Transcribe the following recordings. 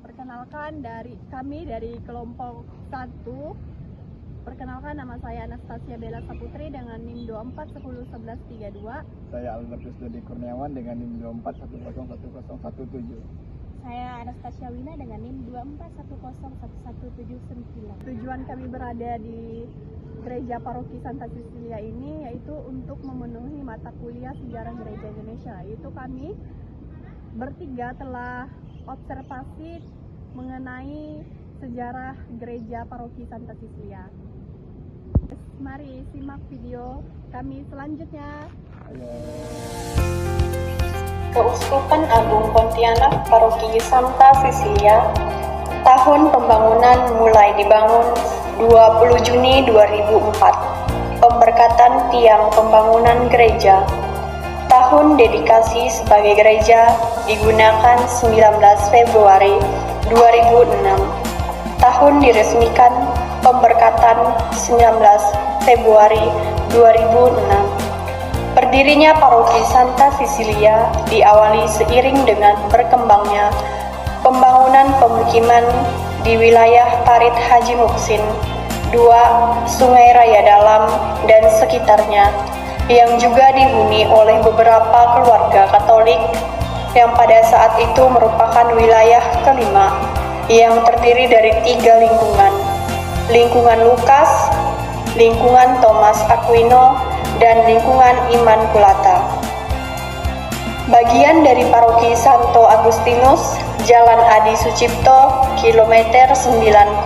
Perkenalkan kami dari kelompok 1. Perkenalkan, nama saya Anastasia Bella Saputri dengan NIM 24101132. Saya Albertus Dodi Kurniawan dengan NIM 24101017. Saya Anastasia Wina dengan NIM 24101179. Tujuan kami berada di Gereja Paroki Santa Cecilia ini yaitu untuk memenuhi mata kuliah sejarah gereja Indonesia. Yaitu kami bertiga telah observasi mengenai sejarah gereja Paroki Santa Cecilia. Mari simak video kami selanjutnya. Keuskupan Agung Pontianak Paroki Santa Cecilia. Tahun pembangunan mulai dibangun 20 Juni 2004. Pemberkatan tiang pembangunan gereja. Tahun dedikasi sebagai gereja digunakan 19 Februari 2006. Tahun diresmikan pemberkatan 19 Februari 2006. Berdirinya Paroki Santa Cecilia diawali seiring dengan berkembangnya pembangunan pemukiman di wilayah Parit Haji Muksin, 2 Sungai Raya Dalam dan sekitarnya, yang juga dihuni oleh beberapa keluarga Katolik yang pada saat itu merupakan wilayah kelima yang terdiri dari 3 lingkungan: lingkungan Lukas, lingkungan Thomas Aquino, dan lingkungan Immaculata. Bagian dari Paroki Santo Agustinus, Jalan Adi Sucipto, kilometer 9,4,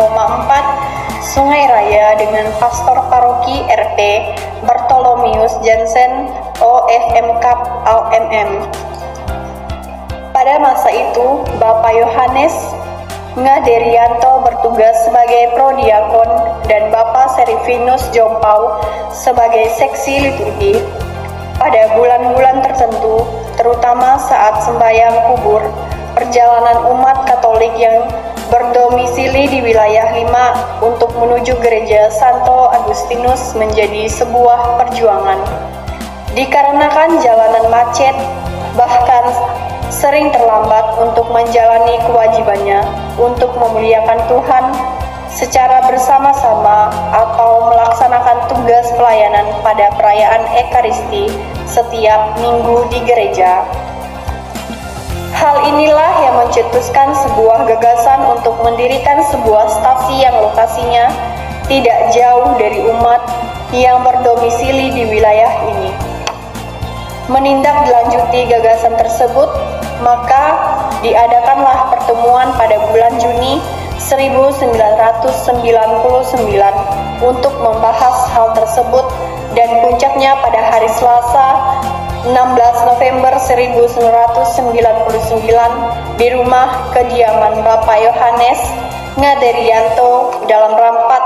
Sungai Raya, dengan Pastor Paroki RP Bartolomius Jansen, OFM Kap AMM. Pada masa itu, Bapak Yohanes Ngaderianto bertugas sebagai prodiakon dan Bapak Serifinus Jompau sebagai seksi liturgi. Pada bulan-bulan tertentu, terutama saat sembahyang kubur, perjalanan umat Katolik yang berdomisili di wilayah 5 untuk menuju gereja Santo Agustinus menjadi sebuah perjuangan. Dikarenakan jalanan macet, bahkan sering terlambat untuk menjalani kewajibannya untuk memuliakan Tuhan secara bersama-sama atau melaksanakan tugas pelayanan pada perayaan Ekaristi setiap minggu di gereja. Hal inilah yang mencetuskan sebuah gagasan untuk mendirikan sebuah stasi yang lokasinya tidak jauh dari umat yang berdomisili di wilayah ini. Menindaklanjuti gagasan tersebut, maka diadakanlah pertemuan pada bulan Juni 1999 untuk membahas hal tersebut, dan puncaknya pada hari Selasa 16 November 1999 di rumah kediaman Bapak Yohanes Ngaderianto dalam rapat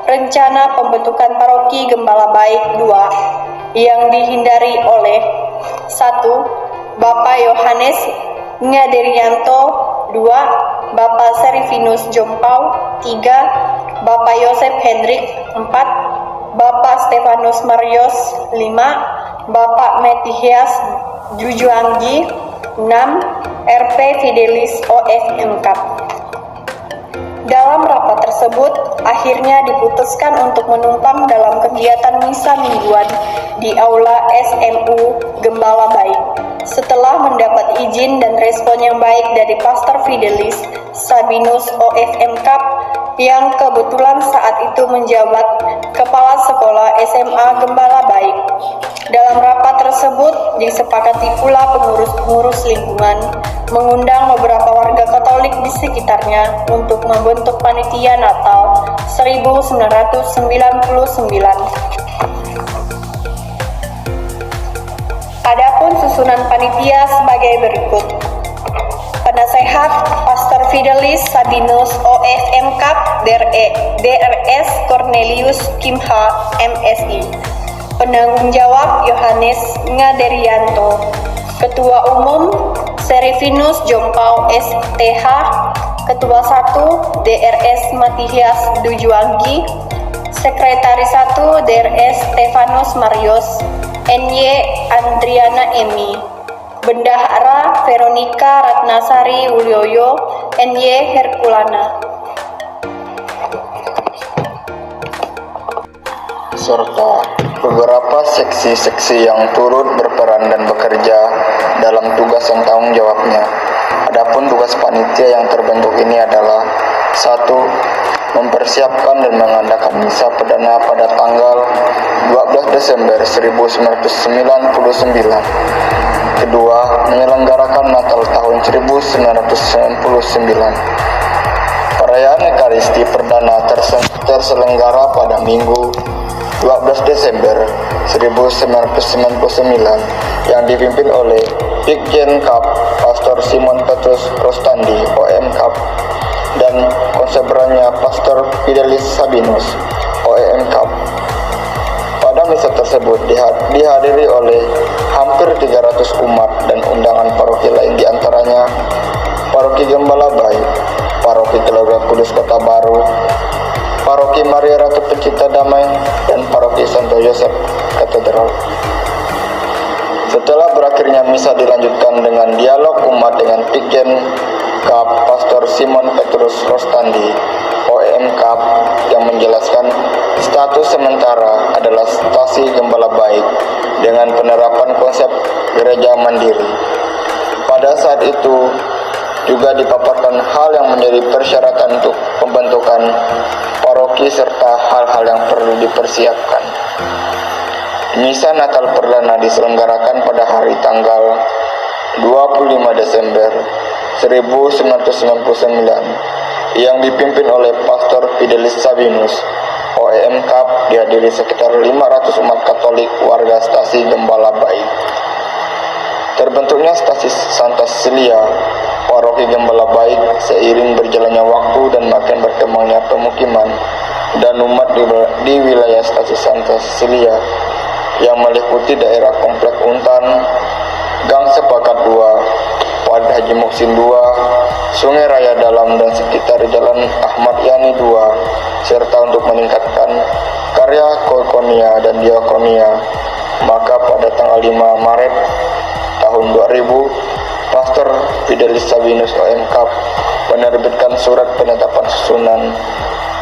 rencana pembentukan Paroki Gembala Baik 2 yang dihindari oleh 1. Bapak Yohanes Ngaderianto, 2. Bapak Serifinus Jompau, 3. Bapak Yosef Hendrik, 4. Bapak Stefanus Marios, 5. Bapak Metihias Jujuanggi, 6. RP Fidelis OFM Kap. Dalam rapat tersebut, akhirnya diputuskan untuk menumpang dalam kegiatan misa mingguan di Aula SMU Gembala Baik. Setelah mendapat izin dan respon yang baik dari Pastor Fidelis Sabinus OFM Kap, yang kebetulan saat itu menjabat Kepala Sekolah SMA Gembala Baik. Dalam rapat tersebut disepakati pula pengurus-pengurus lingkungan mengundang beberapa warga Katolik di sekitarnya untuk membentuk panitia Natal 1999. Adapun susunan panitia sebagai berikut. Penasehat Pastor Fidelis Sabinus OFM Kap DRS Cornelius Kimha MSI. Penanggung jawab Yohanes Ngaderianto. Ketua Umum Serifinus Jompau STH. Ketua 1 DRS Matias Dujuanggi. Sekretaris 1 DRS Stefanus Marius. NY Andriana Emi. Bendahara Veronica Ratnasari Ulyoyo. NY Herkulana. Serta beberapa seksi-seksi yang turut berperan dan bekerja dalam tugas dan tanggung jawabnya. Adapun tugas panitia yang terbentuk ini adalah 1. Mempersiapkan dan mengadakan misa perdana pada tanggal 12 Desember 1999. Kedua, menyelenggarakan Natal tahun 1999. Perayaan Ekaristi perdana terselenggara pada Minggu 12 Desember 1999 yang dipimpin oleh Pikjen Kap Pastor Simon Petrus Rostandi OM Kap dan konseberannya Pastor Fidelis Sabinus OEM Kap. Pada misa tersebut dihadiri oleh hampir 300 umat dan undangan paroki lain, diantaranya Paroki Gembala Baik, Paroki Keluarga Kudus Kota Baru, Paroki Maria Ratu Pencipta Damai, dan Paroki Santo Yosef Katedral. Setelah berakhirnya misa dilanjutkan dengan dialog umat dengan Pikjen Kap Pastor Simon Petrus Rostandi OEM Kap yang menjelaskan status sementara adalah stasi Gembala Baik dengan penerapan konsep gereja mandiri. Pada saat itu juga dipaparkan hal yang menjadi persyaratan untuk pembentukan paroki serta hal-hal yang perlu dipersiapkan. Misa Natal perdana diselenggarakan pada hari tanggal 25 Desember 1999 yang dipimpin oleh Pastor Fidelis Sabinus OEM Kap, dihadiri sekitar 500 umat Katolik warga stasi Gembala Baik. Terbentuknya stasi Santa Cecilia Paroki Gembala Baik seiring berjalannya waktu dan makin berkembangnya pemukiman dan umat di wilayah stasi Santa Cecilia yang meliputi daerah Komplek Untan, Gang Sepakat 2, Wad Haji Muksin 2, Sungai Raya Dalam dan sekitar Jalan Ahmad Yani 2, serta untuk meningkatkan karya koinonia dan diakonia. Maka pada tanggal 5 Maret tahun 2000, Pastor Fidelis Sabinus OM Kap menerbitkan surat penetapan susunan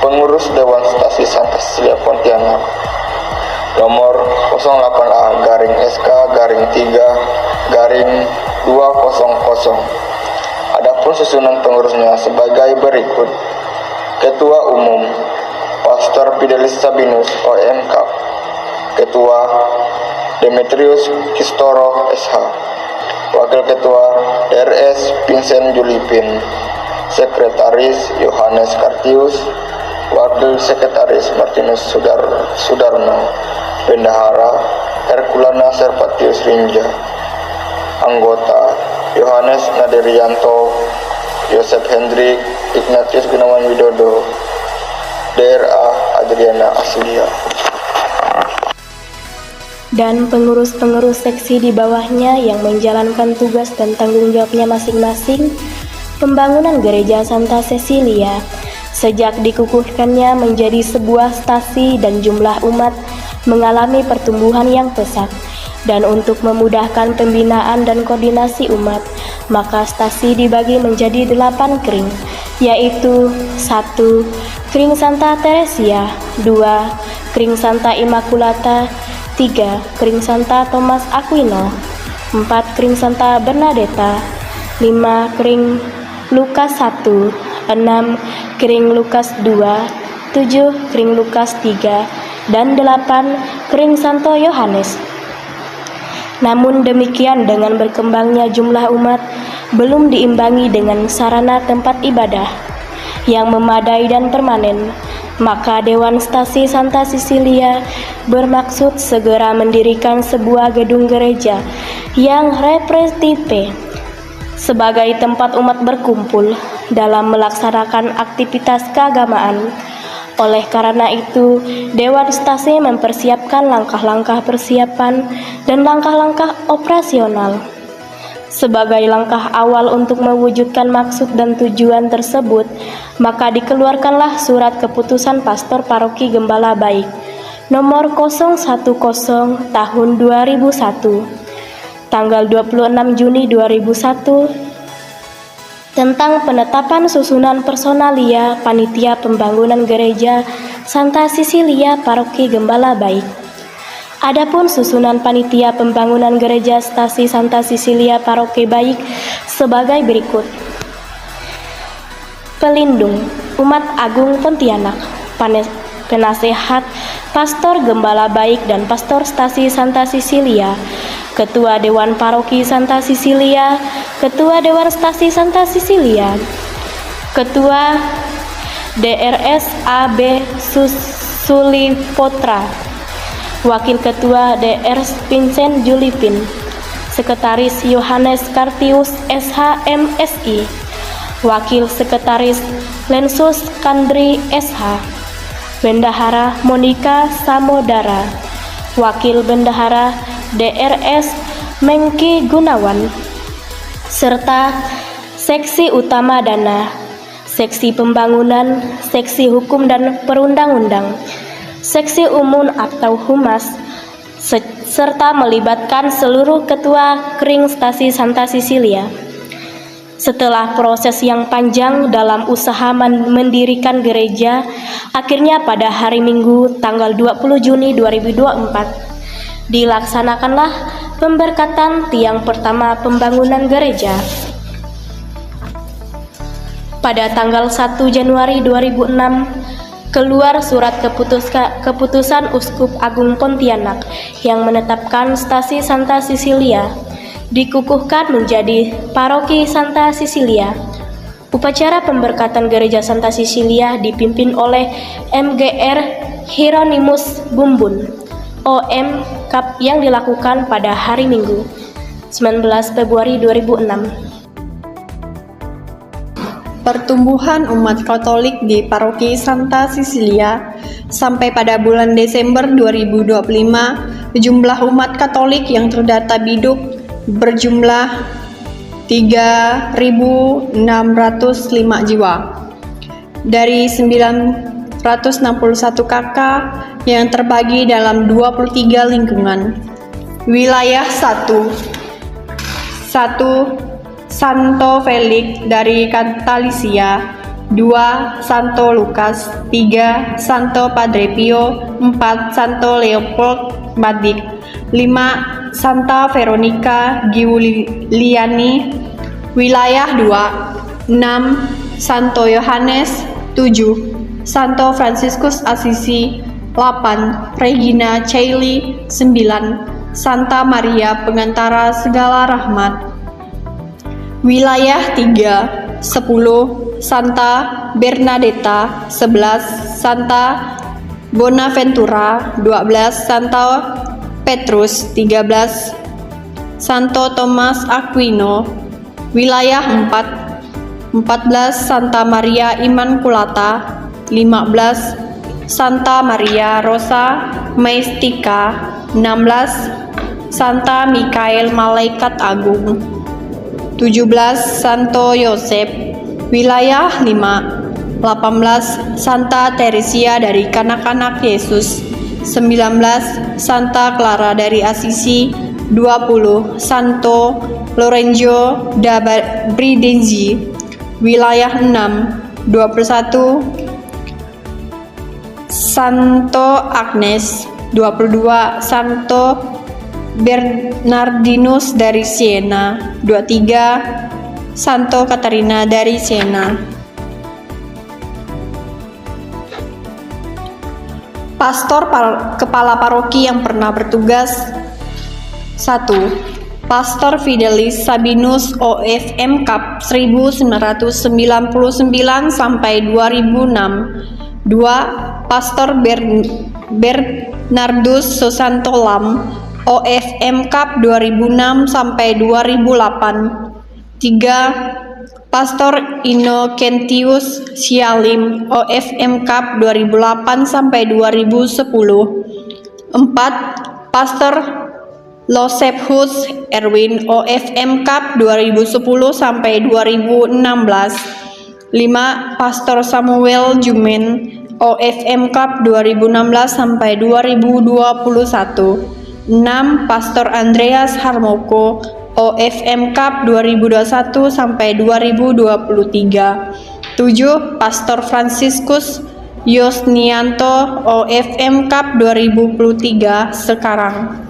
pengurus Dewan Stasi Santa Cecilia Pontianak nomor 08A/3/200. Adapun susunan pengurusnya sebagai berikut. Ketua Umum Pastor Fidelis Sabinus OM Kap. Ketua Demetrius Kistoro SH. Wakil Ketua DRS Vincent Julipin. Sekretaris Yohanes Kartius. Wakil Sekretaris Martinus Sudarno. Bendahara Herkulana Servatius Rinja. Anggota Yohanes Naderianto, Yosef Hendrik, Ignatius Gunawan Widodo, DRA Adriana Aslia. Dan pengurus-pengurus seksi di bawahnya yang menjalankan tugas dan tanggung jawabnya masing-masing. Pembangunan Gereja Santa Cecilia sejak dikukuhkannya menjadi sebuah stasi dan jumlah umat mengalami pertumbuhan yang pesat. Dan untuk memudahkan pembinaan dan koordinasi umat, maka stasi dibagi menjadi 8 kring, yaitu 1. Kring Santa Teresia, 2. Kring Santa Immaculata, 3. Kring Santa Thomas Aquino, 4. Kring Santa Bernadetta, 5. Kring Lukas 1, 6. Kring Lukas 2, 7. Kring Lukas 3, dan 8. Kring Santo Yohanes. Namun demikian, dengan berkembangnya jumlah umat belum diimbangi dengan sarana tempat ibadah yang memadai dan permanen, maka Dewan Stasi Santa Cecilia bermaksud segera mendirikan sebuah gedung gereja yang representatif sebagai tempat umat berkumpul dalam melaksanakan aktivitas keagamaan. Oleh karena itu, Dewan Stasi mempersiapkan langkah-langkah persiapan dan langkah-langkah operasional. Sebagai langkah awal untuk mewujudkan maksud dan tujuan tersebut, maka dikeluarkanlah surat keputusan Pastor Paroki Gembala Baik nomor 010 tahun 2001, tanggal 26 Juni 2001, tentang penetapan susunan personalia Panitia Pembangunan Gereja Santa Cecilia Paroki Gembala Baik. Adapun susunan Panitia Pembangunan Gereja Stasi Santa Cecilia Paroki Baik sebagai berikut. Pelindung Umat Agung Pontianak, Penasehat Pastor Gembala Baik dan Pastor Stasi Santa Cecilia, Ketua Dewan Paroki Santa Cecilia, Ketua Dewan Stasi Santa Cecilia, Ketua DRS AB Sulipotra, Wakil Ketua DRS Vincent Julipin, Sekretaris Yohanes Kartius SH MSI, Wakil Sekretaris Lensus Kandri SH, Bendahara Monika Samodara, Wakil Bendahara DRS Mengki Gunawan, serta Seksi Utama Dana, Seksi Pembangunan, Seksi Hukum dan Perundang-undang, Seksi Umum atau Humas, serta melibatkan seluruh Ketua Kering Stasi Santa Cecilia. Setelah proses yang panjang dalam usaha mendirikan gereja, akhirnya pada hari Minggu tanggal 20 Juni 2024 dilaksanakanlah pemberkatan tiang pertama pembangunan gereja. Pada tanggal 1 Januari 2006 keluar surat keputusan Uskup Agung Pontianak yang menetapkan Stasi Santa Cecilia dikukuhkan menjadi Paroki Santa Cecilia. Upacara pemberkatan Gereja Santa Cecilia dipimpin oleh MGR Hieronymus Bumbun OM Kap yang dilakukan pada hari Minggu 19 Februari 2006. Pertumbuhan umat Katolik di Paroki Santa Cecilia sampai pada bulan Desember 2025, jumlah umat Katolik yang terdata bidup berjumlah 3.605 jiwa. Dari 961 KK yang terbagi dalam 23 lingkungan. Wilayah 1 Santo Felix dari Catalizia, 2 Santo Lucas, 3 Santo Padre Pio, 4 Santo Leopold Madik, 5 Santa Veronica Giuliani. Wilayah 2 6 Santo Yohanes, 7 Santo Franciscus Assisi, 8 Regina Caeli, 9 Santa Maria Pengantara Segala Rahmat. Wilayah 3 10 Santa Bernadetta, 11 Santa Bonaventura, 12 Santa Petrus, 13 Santo Thomas Aquino. Wilayah 4 14 Santa Maria Immaculata, 15 Santa Maria Rosa Maestica, 16 Santa Mikael Malaikat Agung, 17 Santo Yosef. Wilayah 5 18 Santa Teresia dari Kanak-kanak Yesus, 19 Santa Clara dari Assisi, 20 Santo Lorenzo da Brindisi. Wilayah 6 21 Santo Agnes, 22 Santo Bernardinus dari Siena, 23 Santo Katarina dari Siena. Pastor Kepala Paroki yang pernah bertugas: 1. Pastor Fidelis Sabinus OFM Kap 1999 sampai 2006. 2. Pastor Bernardus Susanto Lam OFM Cup 2006 sampai 2008. 3. Pastor Innocentius Syalim, OFM Cup 2008 sampai 2010. 4. Pastor Josephus Erwin, OFM Cup 2010 sampai 2016. 5. Pastor Samuel Jumen, OFM Cup 2016 sampai 2021. 6. Pastor Andreas Harmoko, OFM Cup 2021 sampai 2023. 7. Pastor Franciscus Yosnianto, OFM Cup 2023 sekarang.